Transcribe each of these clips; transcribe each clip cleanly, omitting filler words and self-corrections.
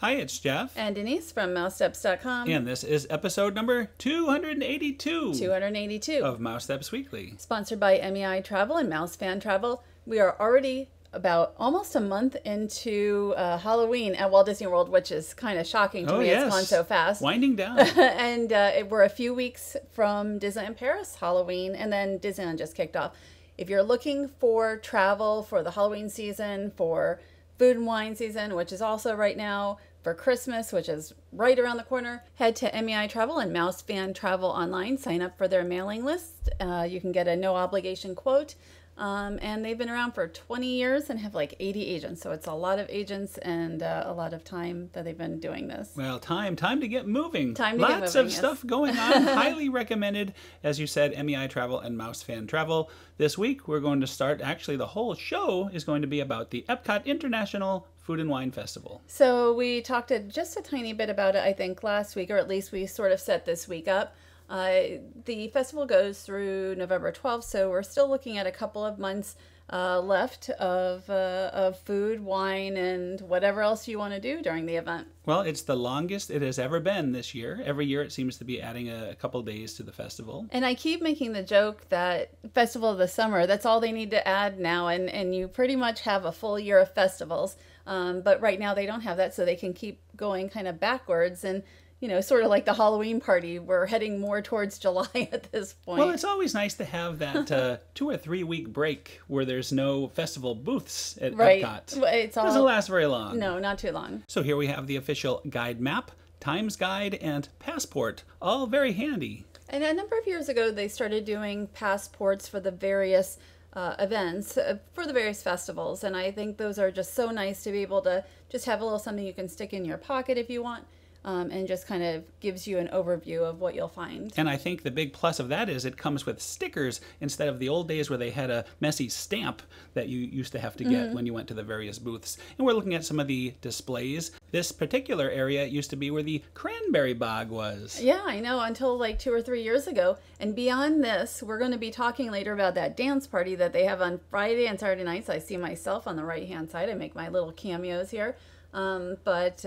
Hi, it's Jeff. And Denise from Mousesteps.com. And this is episode number 282. 282. Of Mousesteps Weekly. Sponsored by MEI Travel and Mouse Fan Travel. We are already about almost a month into Halloween at Walt Disney World, which is kind of shocking to me. Yes. It's gone so fast. Winding down. And we're a few weeks from Disneyland Paris Halloween, and then Disneyland just kicked off. If you're looking for travel for the Halloween season, for food and wine season, which is also right now, for Christmas, which is right around the corner, head to MEI Travel and Mouse Fan Travel online. Sign up for their mailing list. You can get a no obligation quote. And they've been around for 20 years and have like 80 agents. So it's a lot of agents and a lot of time that they've been doing this. Well, time to get moving. Lots of stuff going on. Highly recommended. As you said, MEI Travel and Mouse Fan Travel. This week, we're going to start, actually, the whole show is going to be about the Epcot International Food and Wine Festival. So we talked just a tiny bit about it, I think, last week, or at least we sort of set this week up. The festival goes through November 12th, so we're still looking at a couple of months left of food, wine, and whatever else you want to do during the event. Well, it's the longest it has ever been this year. Every year it seems to be adding a couple days to the festival. And I keep making the joke that Festival of the Summer, that's all they need to add now, and you pretty much have a full year of festivals. But right now they don't have that, so they can keep going kind of backwards. And you know, sort of like the Halloween party, we're heading more towards July at this point. Well, it's always nice to have that 2 or 3 week break where there's no festival booths at Epcot. It doesn't last very long. No, not too long. So here we have the official guide map, Times Guide, and Passport, all very handy. And a number of years ago, they started doing passports for the various events, for the various festivals. And I think those are just so nice to be able to just have a little something you can stick in your pocket if you want. And just kind of gives you an overview of what you'll find. And I think the big plus of that is it comes with stickers instead of the old days where they had a messy stamp that you used to have to get when you went to the various booths. And we're looking at some of the displays. This particular area used to be where the cranberry bog was. Yeah, I know, until like 2 or 3 years ago. And beyond this, we're going to be talking later about that dance party that they have on Friday and Saturday nights. I see myself on the right-hand side. I make my little cameos here. But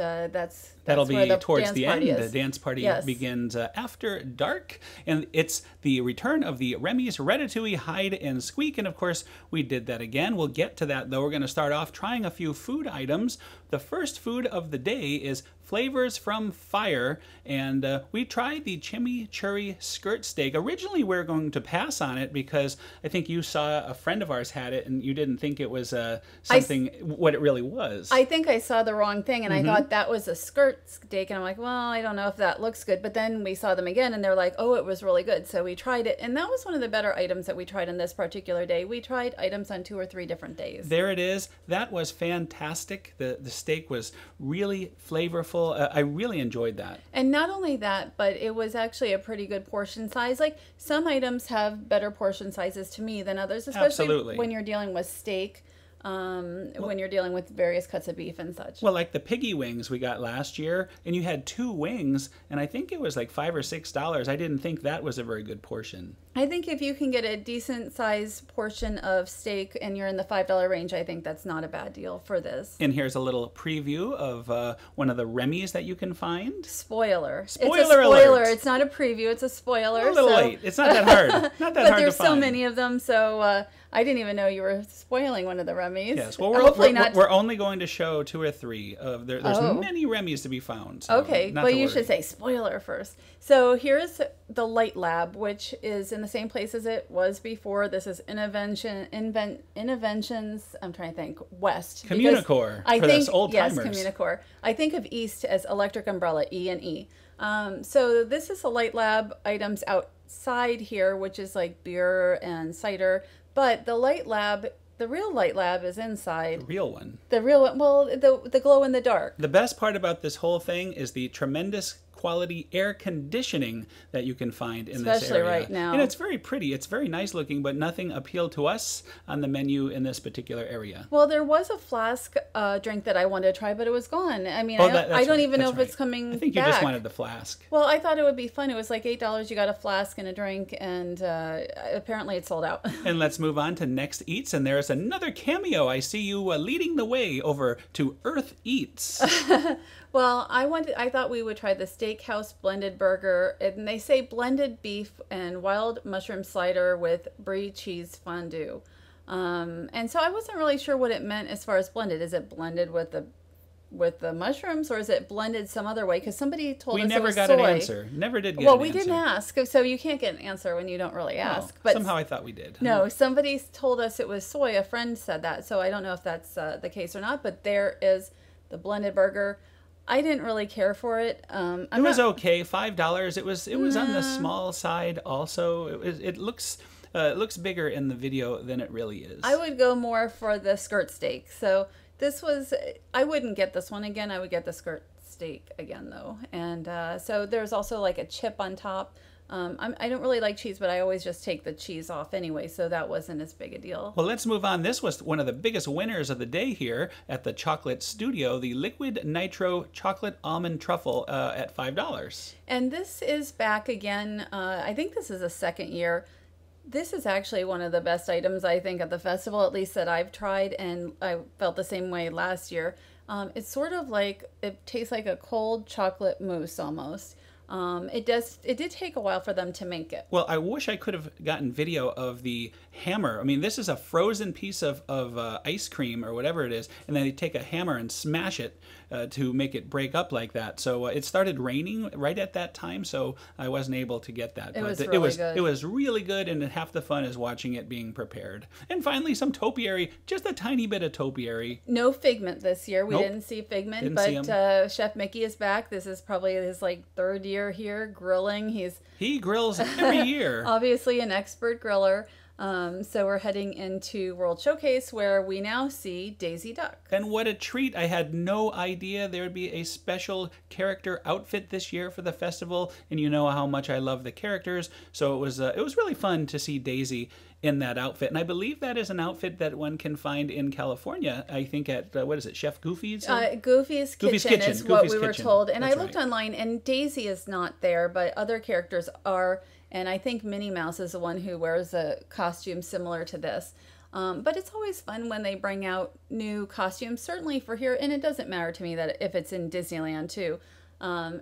that'll be towards the end. The dance party begins after dark, and it's the return of the Remy's Ratatouille hide and Squeak, and of course we did that again. We'll get to that though. We're going to start off trying a few food items. The first food of the day is Flavors from Fire, and we tried the chimichurri skirt steak. Originally we were going to pass on it because I think you saw a friend of ours had it and you didn't think it was what it really was. I think I saw the wrong thing, and I thought that was a skirt steak, and I'm like, well, I don't know if that looks good. But then we saw them again and they're like, oh, it was really good. So we tried it, and that was one of the better items that we tried on this particular day. We tried items on 2 or 3 different days. There it is. That was fantastic. The steak was really flavorful. I really enjoyed that. And not only that, but it was actually a pretty good portion size. Like, some items have better portion sizes to me than others, especially when you're dealing with steak. When you're dealing with various cuts of beef and such. Well, like the piggy wings we got last year, and you had 2 wings, and I think it was like $5 or $6. I didn't think that was a very good portion. I think if you can get a decent size portion of steak and you're in the $5 range, I think that's not a bad deal for this. And here's a little preview of one of the Remy's that you can find. Spoiler. Spoiler it's a spoiler alert. It's not a preview, it's a spoiler. A little late. It's not that hard. Not that hard to find. But there's so many of them, so I didn't even know you were spoiling one of the Remy's. Yes, well, we're only going to show 2 or 3. There's many Remy's to be found. So okay, well, you should say spoiler first. So here's the Light Lab, which is in the same place as it was before. This is Innovations, I'm trying to think, West. Communicore, for us old-timers. Yes, Communicore. I think of East as Electric Umbrella, E&E. So this is the Light Lab items outside here, which is like beer and cider. But the Light Lab, the real Light Lab, is inside. The real one. The real one. Well, the glow in the dark. The best part about this whole thing is the tremendous quality air conditioning that you can find in this Especially area. right now. And it's very pretty. It's very nice looking, but nothing appealed to us on the menu in this particular area. Well, there was a flask drink that I wanted to try, but it was gone. I mean, Oh, I don't even know if it's coming back. I think you just wanted the flask. Well, I thought it would be fun. It was like $8. You got a flask and a drink, and apparently it sold out. And let's move on to Next Eats, and there's another cameo. I see you leading the way over to Earth Eats. Well, I thought we would try the Steakhouse blended burger, and they say blended beef and wild mushroom slider with brie cheese fondue. And so I wasn't really sure what it meant as far as blended. Is it blended with the mushrooms, or is it blended some other way? Because somebody told us it was soy. We never got an answer. Never did get an answer. Well, we didn't ask, so you can't get an answer when you don't really ask. But somehow I thought we did. No, somebody told us it was soy. A friend said that, so I don't know if that's the case or not. But there is the blended burger. I didn't really care for it. It was okay. $5. It was on the small side. Also, it looks bigger in the video than it really is. I would go more for the skirt steak. So this was. I wouldn't get this one again. I would get the skirt steak again though. And so there's also like a chip on top. I don't really like cheese, but I always just take the cheese off anyway, so that wasn't as big a deal. Well, let's move on. This was one of the biggest winners of the day here at the Chocolate Studio, the Liquid Nitro Chocolate Almond Truffle at $5. And this is back again. I think this is the second year. This is actually one of the best items, I think, at the festival, at least that I've tried, and I felt the same way last year. It's sort of like, it tastes like a cold chocolate mousse almost. It did take a while for them to make it. Well, I wish I could have gotten video of the hammer. I mean, this is a frozen piece of ice cream or whatever it is, and then they take a hammer and smash it to make it break up like that. So it started raining right at that time, so I wasn't able to get that. It was really good. It was really good, and half the fun is watching it being prepared. And finally, some topiary, just a tiny bit of topiary. No Figment this year. We didn't see Figment, but Chef Mickey is back. This is probably his third year here grilling. He grills every year. Obviously an expert griller. So we're heading into World Showcase, where we now see Daisy Duck. And what a treat. I had no idea there would be a special character outfit this year for the festival, and you know how much I love the characters, so it was really fun to see Daisy in that outfit. And I believe that is an outfit that one can find in California, I think at, what is it, Chef Goofy's? Goofy's Kitchen is what we were told. And I looked online, and Daisy is not there, but other characters are. And I think Minnie Mouse is the one who wears a costume similar to this. But it's always fun when they bring out new costumes, certainly for here. And it doesn't matter to me that if it's in Disneyland too.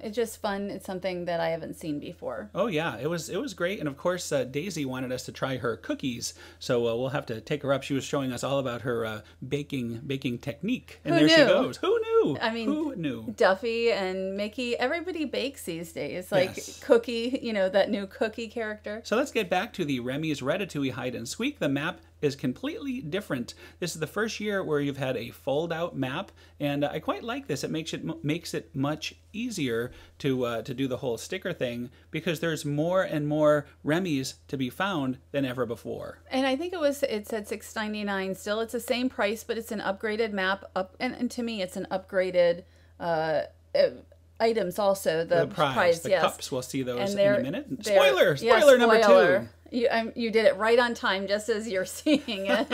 It's just fun. It's something that I haven't seen before. Oh yeah, it was great. And of course, Daisy wanted us to try her cookies, so we'll have to take her up. She was showing us all about her baking technique, and there she goes. Who knew? I mean, who knew? Duffy and Mickey, everybody bakes these days. Like Cookie, that new Cookie character. So let's get back to the Remy's Ratatouille Hide and Squeak. The map is completely different. This is the first year where you've had a fold-out map, and I quite like this. It makes it much easier to do the whole sticker thing, because there's more and more Remy's to be found than ever before. And I think it said $6.99 still. It's the same price, but it's an upgraded map. And to me, it's an upgraded items also. The prize, the cups. We'll see those in a minute. Spoiler number 2. You did it right on time, just as you're seeing it.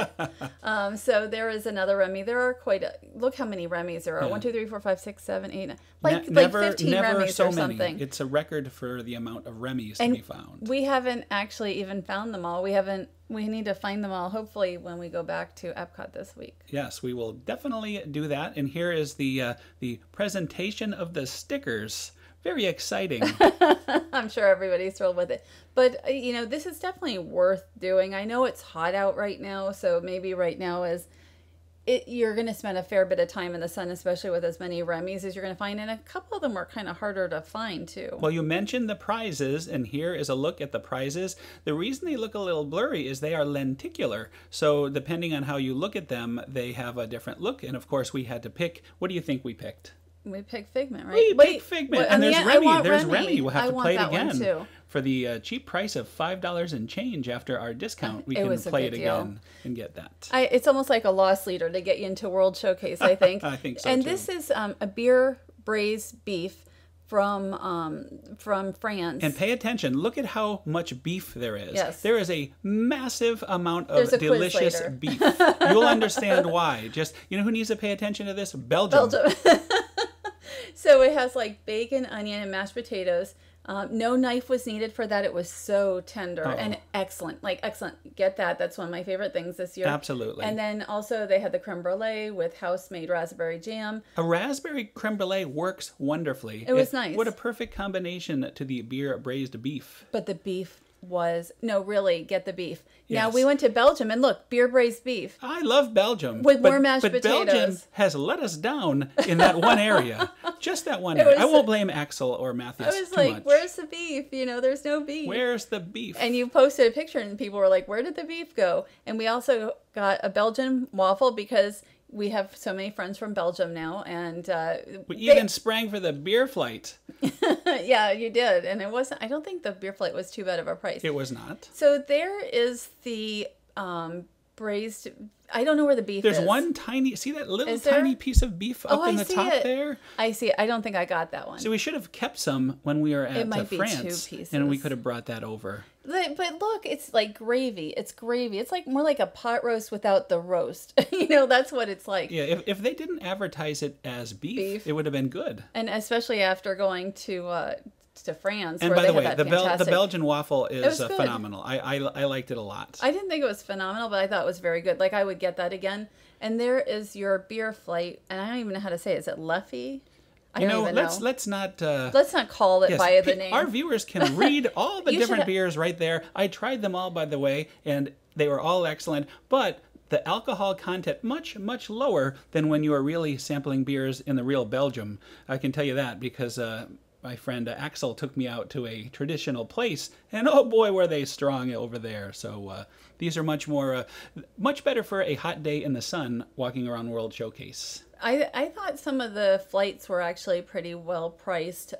So there is another Remy. There are look how many Remy's there are. Yeah. 1, 2, 3, 4, 5, 6, 7, 8, 9. Like 15 Remy's so or something. Many. It's a record for the amount of Remy's to be found. We haven't actually even found them all. We need to find them all, hopefully, when we go back to Epcot this week. Yes, we will definitely do that. And here is the presentation of the stickers. Very exciting. I'm sure everybody's thrilled with it. But, this is definitely worth doing. I know it's hot out right now, so maybe right now you're going to spend a fair bit of time in the sun, especially with as many Remy's as you're going to find. And a couple of them were kind of harder to find, too. Well, you mentioned the prizes, and here is a look at the prizes. The reason they look a little blurry is they are lenticular. So depending on how you look at them, they have a different look. And, of course, we had to pick. What do you think we picked? We picked Figment, right? We picked Figment, and there's Remy. There's Remy. We'll have to play it again. Too. For the cheap price of $5 and change after our discount, we can play it again and get that. It's almost like a loss leader to get you into World Showcase, I think. I think so, and too. This is a beer braised beef from France. And pay attention. Look at how much beef there is. Yes. There is a massive amount of delicious beef. You'll understand why. Just, you know who needs to pay attention to this? Belgium. So it has like bacon, onion, and mashed potatoes. No knife was needed for that. It was so tender and excellent. Like, excellent. Get that. That's one of my favorite things this year. Absolutely. And then also they had the creme brulee with house-made raspberry jam. A raspberry creme brulee works wonderfully. It was nice. What a perfect combination to the beer braised beef. But the beef was, no, really, get the beef. Yes. Now, we went to Belgium, and look, beer braised beef. I love Belgium. With more mashed potatoes. But Belgium has let us down in that one area. Just that one area. I won't blame Axel or Matthews I was like, where's the beef? You know, there's no beef. Where's the beef? And you posted a picture, and people were like, where did the beef go? And we also got a Belgian waffle because we have so many friends from Belgium now, and we even sprang for the beer flight. Yeah, you did, and it wasn't. I don't think the beer flight was too bad of a price. It was not. So there is the braised. I don't know where the beef is. There's one tiny. See that little tiny piece of beef up in the top there? I see it. I don't think I got that one. So we should have kept some when we were at France, 2 pieces. and we could have brought that over. But look, it's like gravy. It's gravy. It's like more like a pot roast without the roast. You know, that's what it's like. Yeah, if they didn't advertise it as beef, it would have been good. And especially after going to France. And where by they the way, had the fantastic... Belgian waffle is good. phenomenal. I liked it a lot. I didn't think it was phenomenal, but I thought it was very good. Like, I would get that again. And there is your beer flight, and I don't even know how to say it. Is it Leffy? Let's not call it by the name. Our viewers can read all the different beers right there. I tried them all, by the way, and they were all excellent. But the alcohol content much lower than when you are really sampling beers in the real Belgium. I can tell you that because my friend Axel took me out to a traditional place, and oh boy, were they strong over there. So these are much better for a hot day in the sun walking around World Showcase. I thought some of the flights were actually pretty well priced.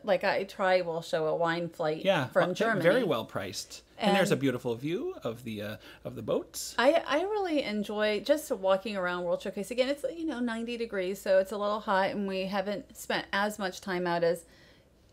Like we'll show a wine flight from Germany. Very well priced. And there's a beautiful view of the boats. I really enjoy just walking around World Showcase. Again, it's 90 degrees, so it's a little hot, and we haven't spent as much time out as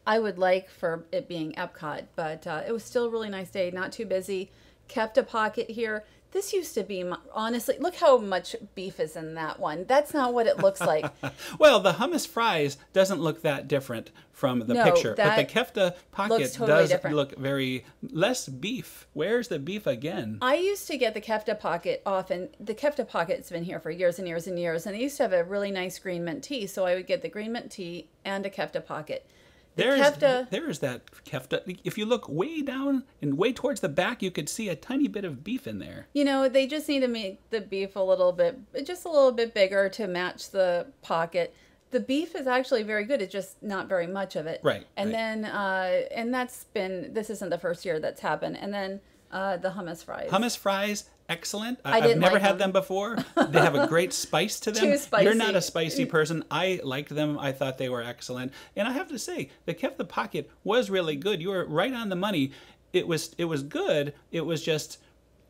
I would like for it being Epcot. But it was still a really nice day, not too busy. Kept a pocket here. This used to be, honestly, look how much beef is in that one. That's not what it looks like. Well, the hummus fries doesn't look that different from the picture. But the kefta pocket does look very less beef. Where's the beef again? I used to get the kefta pocket often. The kefta pocket's been here for years and years and years. And they used to have a really nice green mint tea. So I would get the green mint tea and a kefta pocket. There is that kefta. If you look way down and way towards the back, you could see a tiny bit of beef in there. They just need to make the beef just a little bit bigger to match the pocket. The beef is actually very good. It's just not very much of it. Right. And then, and this isn't the first year that's happened. And then the hummus fries. Hummus fries. Excellent. I've never had them before. They have a great spice to them. Too spicy. You're not a spicy person. I liked them. I thought they were excellent. And I have to say, the kefta pocket was really good. You were right on the money. It was good. It was just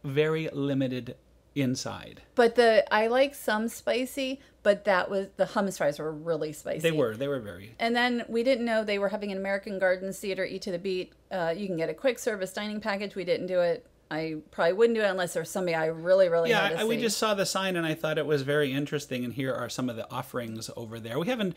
very limited inside. But I like some spicy, but the hummus fries were really spicy. They were very. And then we didn't know they were having an American Gardens Theater Eat to the Beat. You can get a quick service dining package. We didn't do it. I probably wouldn't do it unless there's somebody I really had to see. We just saw the sign and I thought it was very interesting. And here are some of the offerings over there. We haven't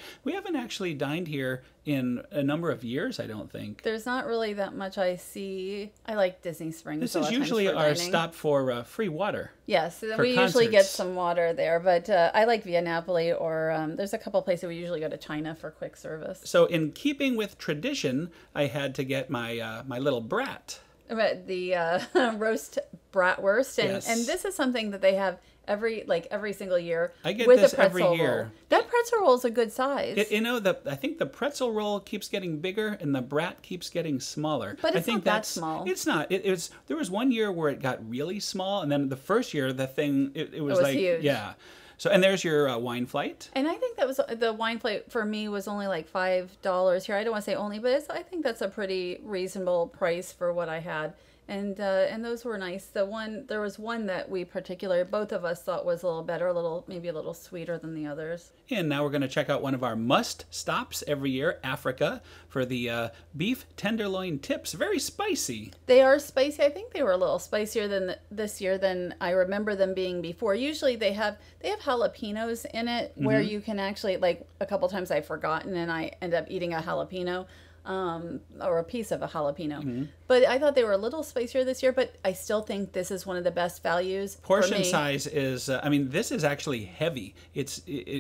actually dined here in a number of years, I don't think. There's not really that much I see. I like Disney Springs. This is usually our stop for free water. Yes, we usually get some water there. But I like Via Napoli, or there's a couple places we usually go to China for quick service. So in keeping with tradition, I had to get my little brat. The roast bratwurst, and this is something that they have every single year. I get with this a pretzel every year. Roll. That pretzel roll is a good size. I think the pretzel roll keeps getting bigger and the brat keeps getting smaller. But it's not that small. It's not. There was one year where it got really small, and then the first year the thing it was like huge. Yeah. So, and there's your wine flight. And I think that was the wine flight for me was only like $5 here. I don't want to say only, but I think that's a pretty reasonable price for what I had. And those were nice. There was one that we particularly, both of us thought was a little better, maybe a little sweeter than the others. And now we're going to check out one of our must stops every year, Africa, for the beef tenderloin tips. Very spicy. They are spicy. I think they were a little spicier than this year than I remember them being before. Usually they have jalapenos in it, where you can actually, like a couple times I've forgotten and I end up eating a jalapeno. Or a piece of a jalapeno. But I thought they were a little spicier this year, but I still think this is one of the best values. Portion size is, I mean, this is actually heavy.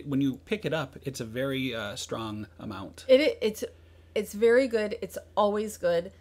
When you pick it up, it's a very strong amount. It's very good. It's always good.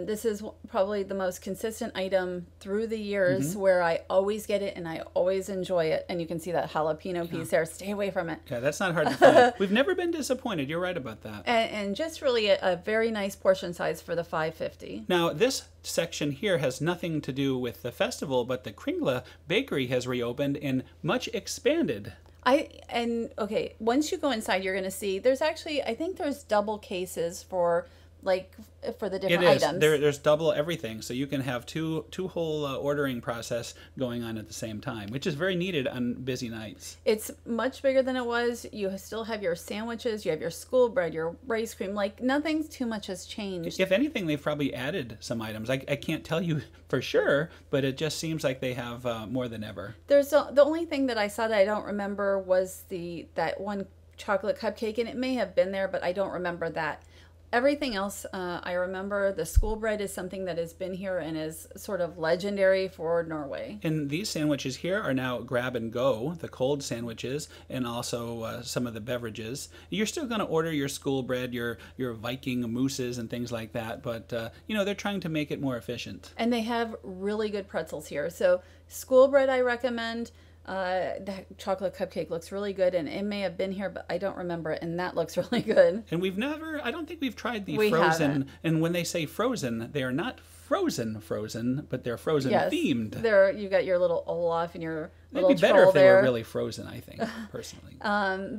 This is probably the most consistent item through the years where I always get it and I always enjoy it. And you can see that jalapeno piece there. Stay away from it. Yeah, that's not hard to find. We've never been disappointed. You're right about that. And just really a very nice portion size for the $5.50. Now, this section here has nothing to do with the festival, but the Kringla Bakery has reopened and much expanded. Okay, once you go inside, you're going to see there's actually, I think there's double cases for the different items. There's double everything, so you can have two whole ordering process going on at the same time, which is very needed on busy nights. It's much bigger than it was. You still have your sandwiches, you have your school bread, your rice cream. Like, nothing too much has changed. If anything, they've probably added some items. I can't tell you for sure, but it just seems like they have more than ever. The only thing that I saw that I don't remember was that one chocolate cupcake, and it may have been there, but I don't remember that. Everything else, I remember. The school bread is something that has been here and is sort of legendary for Norway. And these sandwiches here are now grab and go, the cold sandwiches, and also some of the beverages. You're still going to order your school bread, your Viking mousses and things like that, but they're trying to make it more efficient. And they have really good pretzels here. So school bread I recommend. That chocolate cupcake looks really good, and it may have been here, but I don't remember it, and that looks really good. And I don't think we've tried the frozen. Haven't. And when they say frozen, they are not frozen, but they're frozen themed. You got your little Olaf and your little It'd be better if they were really frozen, I think, personally.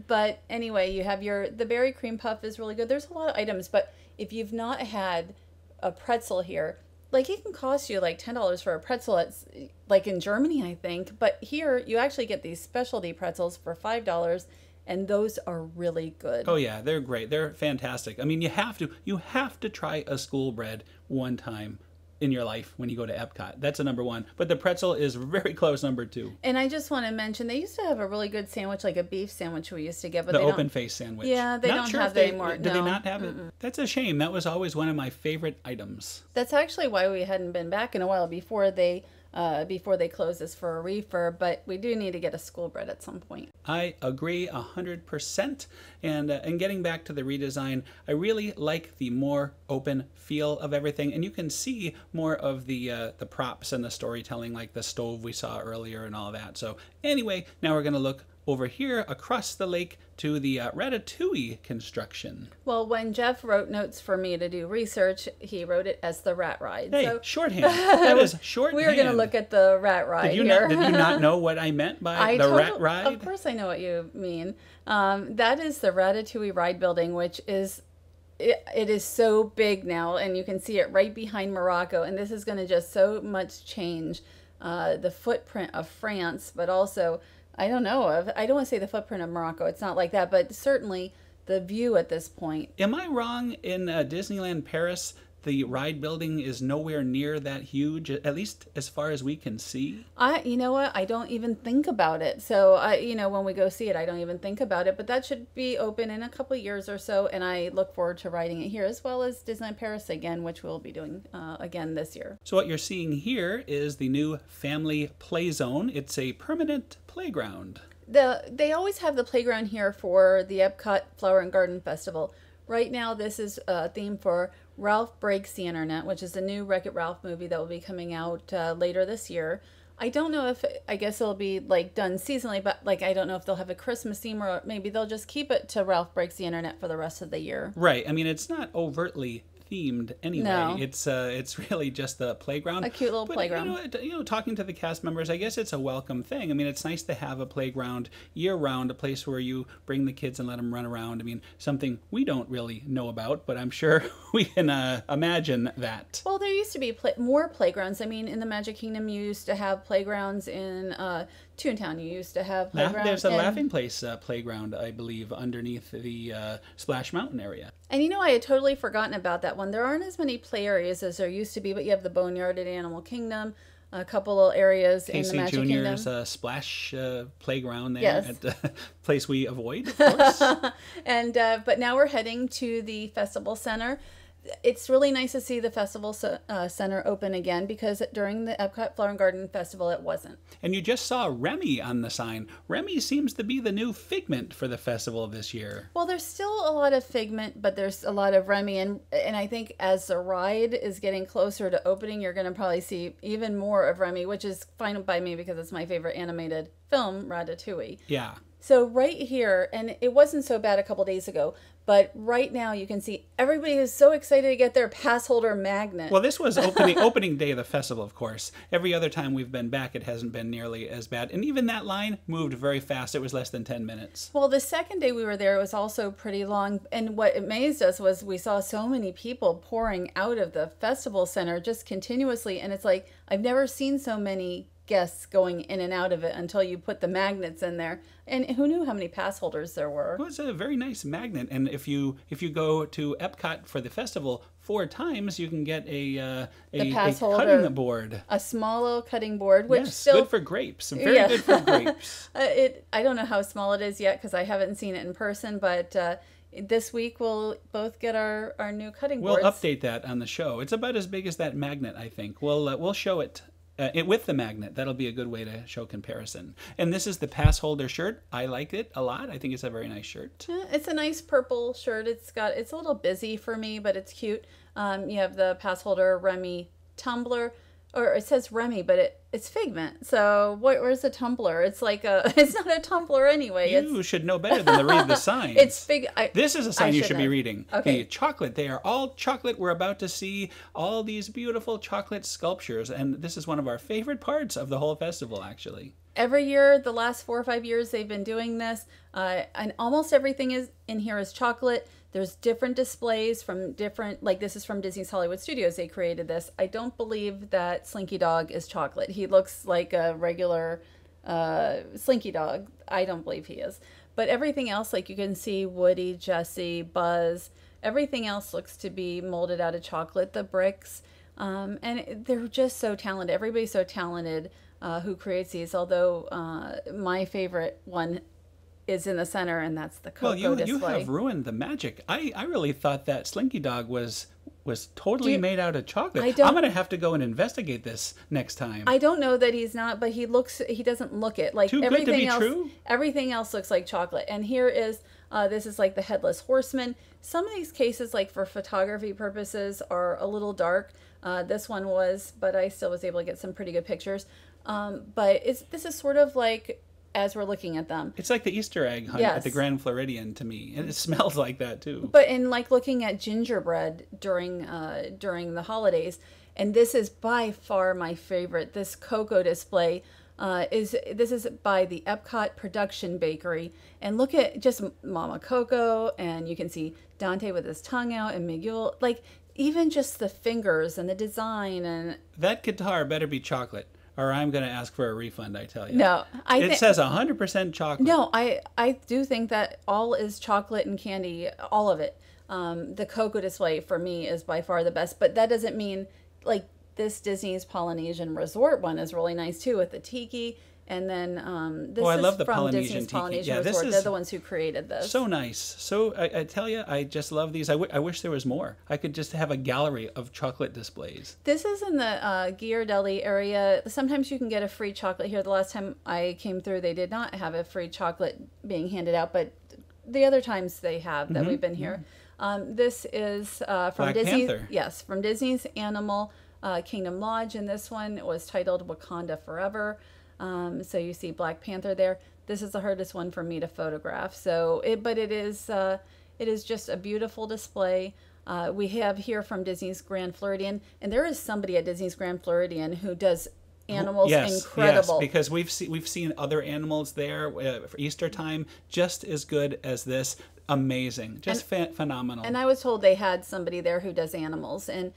But anyway, you have the berry cream puff is really good. There's a lot of items, but if you've not had a pretzel here, like, it can cost you like $10 for a pretzel. It's like in Germany, I think. But here, you actually get these specialty pretzels for $5, and those are really good. Oh yeah, they're great. They're fantastic. I mean, you have to try a school bread one time in your life when you go to Epcot. That's a number one. But the pretzel is very close number two. And I just want to mention, they used to have a really good sandwich, like a beef sandwich we used to get. But the open face sandwich. Yeah, they don't have that anymore. Did they not have it? That's a shame. That was always one of my favorite items. That's actually why we hadn't been back in a while before they close this for a refurb, but we do need to get a school bread at some point. I agree 100%. And getting back to the redesign, I really like the more open feel of everything, and you can see more of the props and the storytelling, like the stove we saw earlier and all that. So anyway, now we're going to look over here across the lake to the Ratatouille construction. Well, when Jeff wrote notes for me to do research, he wrote it as the rat ride. Hey, so shorthand. That is shorthand. We were going to look at the rat ride did you not know what I meant by rat ride? Of course I know what you mean. That is the Ratatouille ride building, which is... It is so big now, and you can see it right behind Morocco, and this is going to just so much change the footprint of France, but also... I don't want to say the footprint of Morocco. It's not like that, but certainly the view at this point. Am I wrong? In Disneyland Paris, the ride building is nowhere near that huge, at least as far as we can see? You know what? I don't even think about it. So, when we go see it, I don't even think about it. But that should be open in a couple of years or so, and I look forward to riding it here, as well as Disneyland Paris again, which we'll be doing again this year. So what you're seeing here is the new family play zone. It's a permanent playground. They always have the playground here for the Epcot Flower and Garden Festival. Right now, this is a theme for Ralph Breaks the Internet, which is a new Wreck-It Ralph movie that will be coming out later this year. I don't know I guess it'll be like done seasonally, but I don't know if they'll have a Christmas theme, or maybe they'll just keep it to Ralph Breaks the Internet for the rest of the year. Right. I mean, it's not overtly themed anyway. No. It's really just the playground. A cute little playground. Talking to the cast members, I guess it's a welcome thing. I mean, it's nice to have a playground year-round, a place where you bring the kids and let them run around. I mean, something we don't really know about, but I'm sure we can imagine that. Well, there used to be more playgrounds. I mean, in the Magic Kingdom, you used to have playgrounds in Toontown. You used to have playgrounds. There's a Laughing Place playground, I believe, underneath the Splash Mountain area. And I had totally forgotten about that one. There aren't as many play areas as there used to be, but you have the Boneyard at Animal Kingdom, a couple of areas in the Magic Kingdom. Jr.'s Splash playground there, yes. at the place we avoid, of course. And but now we're heading to the Festival Center. It's really nice to see the Festival Center open again, because during the Epcot Flower and Garden Festival, it wasn't. And you just saw Remy on the sign. Remy seems to be the new Figment for the festival this year. Well, there's still a lot of Figment, but there's a lot of Remy. And I think as the ride is getting closer to opening, you're going to probably see even more of Remy, which is fine by me because it's my favorite animated film, Ratatouille. Yeah. So right here, and it wasn't so bad a couple days ago, but right now you can see everybody is so excited to get their pass holder magnet. Well, this was opening day of the festival, of course. Every other time we've been back, it hasn't been nearly as bad. And even that line moved very fast. It was less than 10 minutes. Well, the second day we were there, it was also pretty long. And what amazed us was we saw so many people pouring out of the festival center just continuously. And it's like, I've never seen so many guests going in and out of it until you put the magnets in there. And who knew how many pass holders there were? Well, it's a very nice magnet. And if you go to Epcot for the festival 4 times, you can get a cutting board. A small little cutting board, which yes, good for grapes. Very good for grapes. I don't know how small it is yet because I haven't seen it in person, but this week we'll both get our new cutting boards. We'll update that on the show. It's about as big as that magnet, I think. We'll show it. With the magnet. That'll be a good way to show comparison. And this is the pass holder shirt. I like it a lot. I think it's a very nice shirt. Yeah, it's a nice purple shirt. It's a little busy for me, but it's cute. You have the pass holder Remy tumbler, or it says Remy, but it's Figment. So where's the tumbler? It's like it's not a tumbler anyway. You should know better than to read the signs. It's this is a sign you should be reading. Okay. The chocolate. They are all chocolate. We're about to see all these beautiful chocolate sculptures, and this is one of our favorite parts of the whole festival, actually. Every year, the last 4 or 5 years, they've been doing this, and almost everything is in here is chocolate. There's different displays from different, like this is from Disney's Hollywood Studios. They created this. I don't believe that Slinky Dog is chocolate. He looks like a regular Slinky Dog. I don't believe he is. But everything else, like you can see Woody, Jessie, Buzz, everything else looks to be molded out of chocolate. The bricks, and they're just so talented. Everybody's so talented who creates these. Although my favorite one is in the center, and that's the cocoa display. You have ruined the magic. I really thought that Slinky Dog was totally made out of chocolate. I'm going to have to go and investigate this next time. I don't know that he's not, but he doesn't look it. Like Too good to be true? Everything else looks like chocolate. And here is, this is like the Headless Horseman. Some of these cases, like for photography purposes, are a little dark. This one was, but I still was able to get some pretty good pictures. But this is sort of like, as we're looking at them. It's like the Easter egg hunt at the Grand Floridian to me. And it smells like that too. But in like looking at gingerbread during the holidays, and this is by far my favorite. This cocoa display is by the Epcot Production Bakery. And look at just Mama Coco, and you can see Dante with his tongue out, and Miguel, like even just the fingers and the design. And that guitar better be chocolate, or I'm going to ask for a refund, I tell you. No. It says 100% chocolate. No, I do think that all is chocolate and candy, all of it. The cocoa display for me is by far the best, but that doesn't mean, like this Disney's Polynesian Resort one is really nice too with the tiki. And then this I love the from Polynesian Disney's tiki. Polynesian Resort. They're the ones who created this. So nice. So I tell you, I just love these. I wish there was more. I could just have a gallery of chocolate displays. This is in the Ghirardelli area. Sometimes you can get a free chocolate here. The last time I came through, they did not have a free chocolate being handed out, but the other times they have that we've been here. This is from Black Disney. Panther. Yes, from Disney's Animal Kingdom Lodge, and this one was titled Wakanda Forever. So you see Black Panther there. This is the hardest one for me to photograph. So, but it is just a beautiful display. We have here from Disney's Grand Floridian, and there is somebody at Disney's Grand Floridian who does animals incredible. Yes, because we've seen other animals there for Easter time, just as good as this. Amazing, just phenomenal. And I was told they had somebody there who does animals, and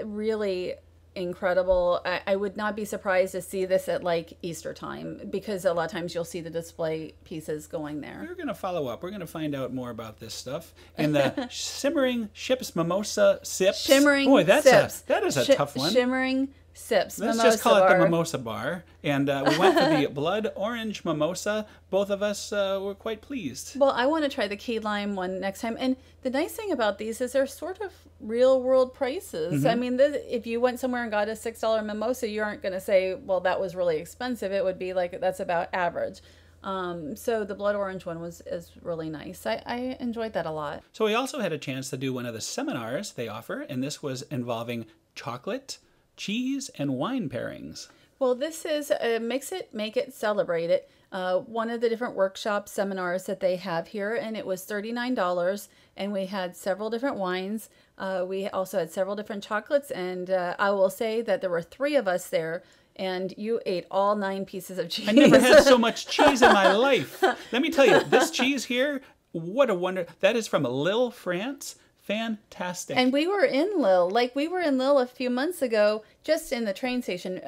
really incredible. I would not be surprised to see this at like Easter time, because a lot of times you'll see the display pieces going there. We're going to follow up. We're going to find out more about this stuff. And the Simmering Ships Mimosa Sips. Shimmering Boy, Sips. That is a tough one. Shimmering Sips. Let's just call it the Mimosa Bar. And we went for the Blood Orange Mimosa. Both of us were quite pleased. Well, I want to try the key lime one next time. And the nice thing about these is they're sort of real world prices. Mm-hmm. I mean, if you went somewhere and got a $6 mimosa, you aren't going to say, well, that was really expensive. It would be like, that's about average. So the blood orange one is really nice. I enjoyed that a lot. So we also had a chance to do one of the seminars they offer, and this was involving chocolate, cheese, and wine pairings. Well, this is Mix It, Make It, Celebrate It. One of the different workshop seminars that they have here, and it was $39, and we had several different wines. We also had several different chocolates, and I will say that there were 3 of us there, and you ate all 9 pieces of cheese. I never had so much cheese in my life. Let me tell you, this cheese here, what a wonder. That is from Lille, France. Fantastic. And we were in Lille. Like, we were in Lille a few months ago, just in the train station.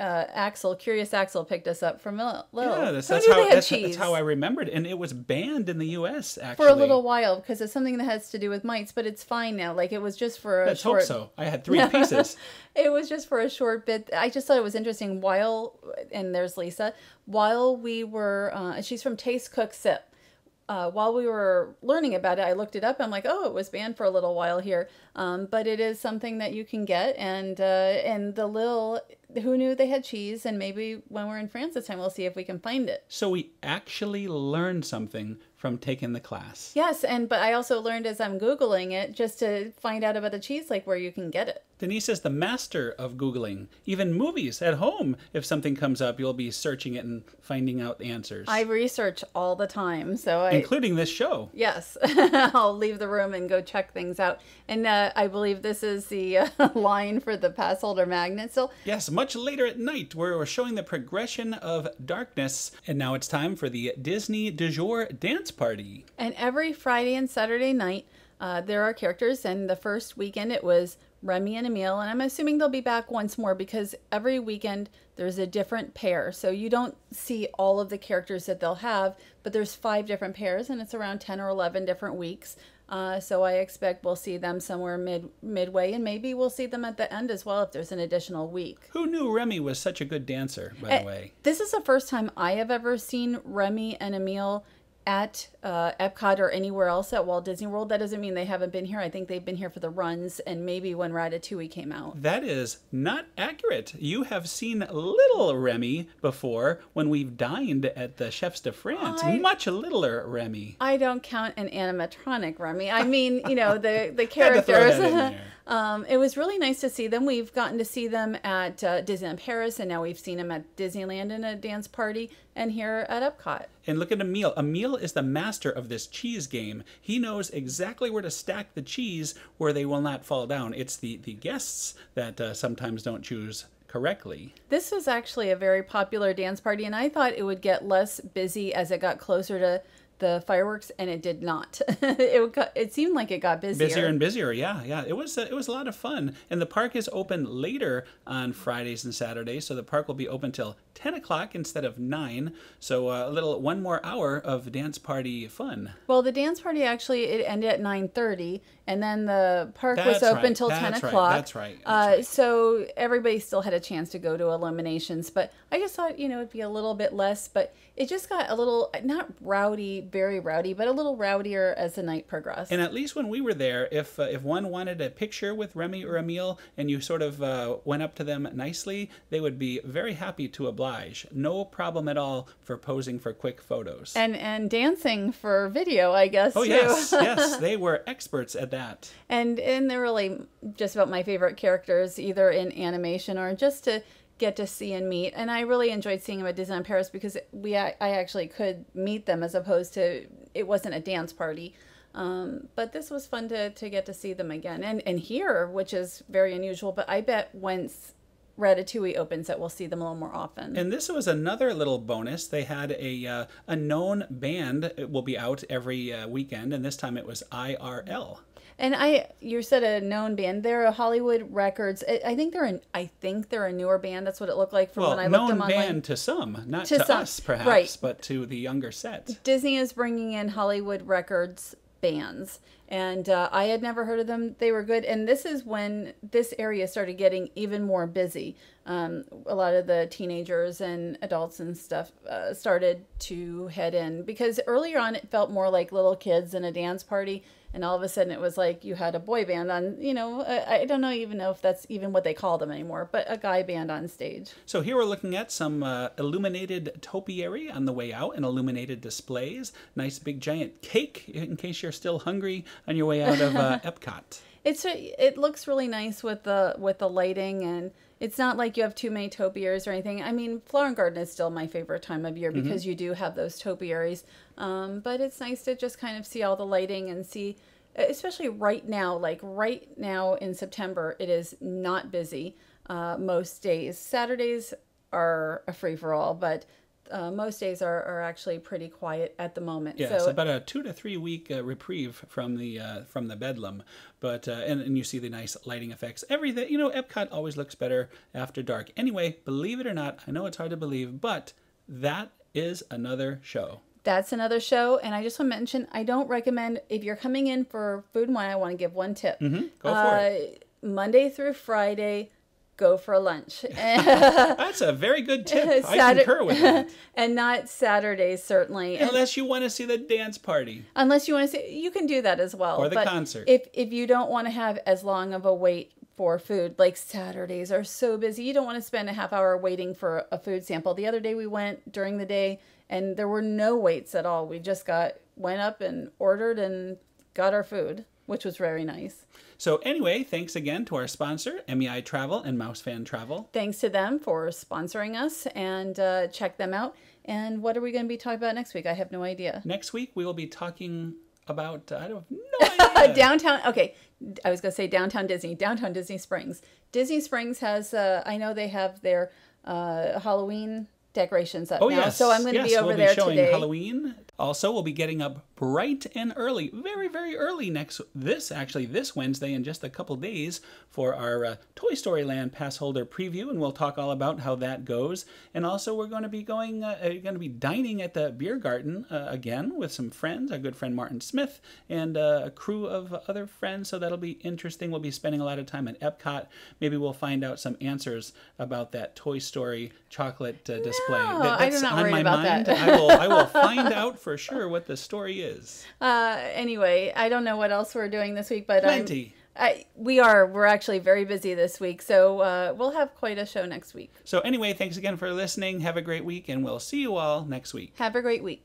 Curious Axel picked us up from Lille. Yeah, that's how I remembered. And it was banned in the U.S., actually. For a little while, because it's something that has to do with mites, but it's fine now. Like, it was just for a Let's hope so. I had 3 pieces. It was just for a short bit. I just thought it was interesting and there's Lisa, while we were, she's from Taste, Cook, Sip. While we were learning about it, I looked it up. I'm like, oh, it was banned for a little while here. But it is something that you can get. And the Lille, who knew they had cheese? And maybe when we're in France this time, we'll see if we can find it. So we actually learned something from taking the class. Yes, but I also learned as I'm Googling it, just to find out about the cheese, like where you can get it. Denise is the master of Googling. Even movies at home, if something comes up, you'll be searching it and finding out the answers. I research all the time, including this show. Yes. I'll leave the room and go check things out. And I believe this is the line for the pass holder magnet. So yes, much later at night, where we're showing the progression of darkness. And now it's time for the Disney du Jour dance party. And every Friday and Saturday night, there are characters. And the first weekend, it was Remy and Emile, and I'm assuming they'll be back once more, because every weekend there's a different pair. So you don't see all of the characters that they'll have, but there's 5 different pairs, and it's around 10 or 11 different weeks. So I expect we'll see them somewhere midway, and maybe we'll see them at the end as well if there's an additional week. Who knew Remy was such a good dancer, by the way? This is the first time I have ever seen Remy and Emile at Epcot or anywhere else at Walt Disney World. That doesn't mean they haven't been here. I think they've been here for the runs and maybe when Ratatouille came out. That is not accurate. You have seen little Remy before when we've dined at the Chefs de France. Much littler Remy. I don't count an animatronic Remy. I mean, the characters. It was really nice to see them. We've gotten to see them at Disneyland Paris, and now we've seen them at Disneyland in a dance party, and here at Epcot. And look at Emile. Emile is the master of this cheese game. He knows exactly where to stack the cheese where they will not fall down. It's the guests that sometimes don't choose correctly. This was actually a very popular dance party, and I thought it would get less busy as it got closer to the fireworks, and it did not. It seemed like it got busier. Busier and busier, yeah. It was a lot of fun. And the park is open later on Fridays and Saturdays, so the park will be open till 10 o'clock instead of 9. So one more hour of dance party fun. Well, the dance party actually, it ended at 9:30, and then the park was open till 10 o'clock. That's right. So everybody still had a chance to go to Illuminations, but I just thought, it'd be a little bit less, but it just got a little, not rowdy, very rowdy, but a little rowdier as the night progressed. And at least when we were there, if one wanted a picture with Remy or Emile and you sort of went up to them nicely, they would be very happy to oblige. No problem at all for posing for quick photos. And dancing for video, I guess, too. Yes, they were experts at that. And they're really just about my favorite characters, either in animation or just to get to see and meet. And I really enjoyed seeing them at Disneyland Paris because I actually could meet them as opposed to, it wasn't a dance party. But this was fun to get to see them again. And here, which is very unusual, but I bet once Ratatouille opens that we'll see them a little more often. And this was another little bonus. They had a known band. It will be out every weekend, and this time it was IRL. And you said a known band. They're a Hollywood Records. I think they're a newer band. That's what it looked like from when I looked them online. Known band to some, not to us perhaps, right, but to the younger set. Disney is bringing in Hollywood Records bands, and I had never heard of them. They were good, and this is when this area started getting even more busy. A lot of the teenagers and adults and stuff started to head in, because earlier on it felt more like little kids in a dance party, and all of a sudden it was like you had a boy band on, I don't even know if that's even what they call them anymore, but a guy band on stage. So here we're looking at some illuminated topiary on the way out, and illuminated displays. Nice big giant cake in case you're still hungry on your way out of Epcot. It looks really nice with the lighting, and it's not like you have too many topiaries or anything. I mean, Flower and Garden is still my favorite time of year because you do have those topiaries. But it's nice to just kind of see all the lighting and see, especially right now, like right now in September, it is not busy most days. Saturdays are a free-for-all, but most days are actually pretty quiet at the moment. Yeah, so about a 2 to 3 week reprieve from the bedlam, but and you see the nice lighting effects. Everything, Epcot always looks better after dark. Anyway, believe it or not, I know it's hard to believe, but that is another show. That's another show, and I just want to mention, I don't recommend, if you're coming in for food and wine, I want to give one tip. Go for it. Monday through Friday, go for lunch. That's a very good tip. I concur with that. And not Saturdays, certainly. Unless you want to see the dance party. Unless you want to see, you can do that as well. Or the concert. If you don't want to have as long of a wait for food, like Saturdays are so busy, you don't want to spend a half hour waiting for a food sample. The other day we went during the day, and there were no waits at all. We just went up and ordered and got our food, which was very nice. So anyway, thanks again to our sponsor, MEI Travel and Mouse Fan Travel. Thanks to them for sponsoring us, and check them out. And what are we going to be talking about next week? I have no idea. Next week we will be talking about, I have no idea. Downtown, okay. I was going to say Downtown Disney Springs. Disney Springs has, I know they have their Halloween decorations up now. Yes. So I'm going to be over there today. We'll be showing Halloween. Also, we'll be getting up bright and early, very, very early this Wednesday in just a couple days for our Toy Story Land pass holder preview, and we'll talk all about how that goes. And also, we're going to be dining at the Beer Garden again with some friends, our good friend Martin Smith, and a crew of other friends. So that'll be interesting. We'll be spending a lot of time at Epcot. Maybe we'll find out some answers about that Toy Story chocolate display. That's I'm not worried about mind. That. I will find out for sure what the story is. Anyway, I don't know what else we're doing this week, but plenty. We're actually very busy this week, so we'll have quite a show next week. So anyway, thanks again for listening. Have a great week, and we'll see you all next week. Have a great week.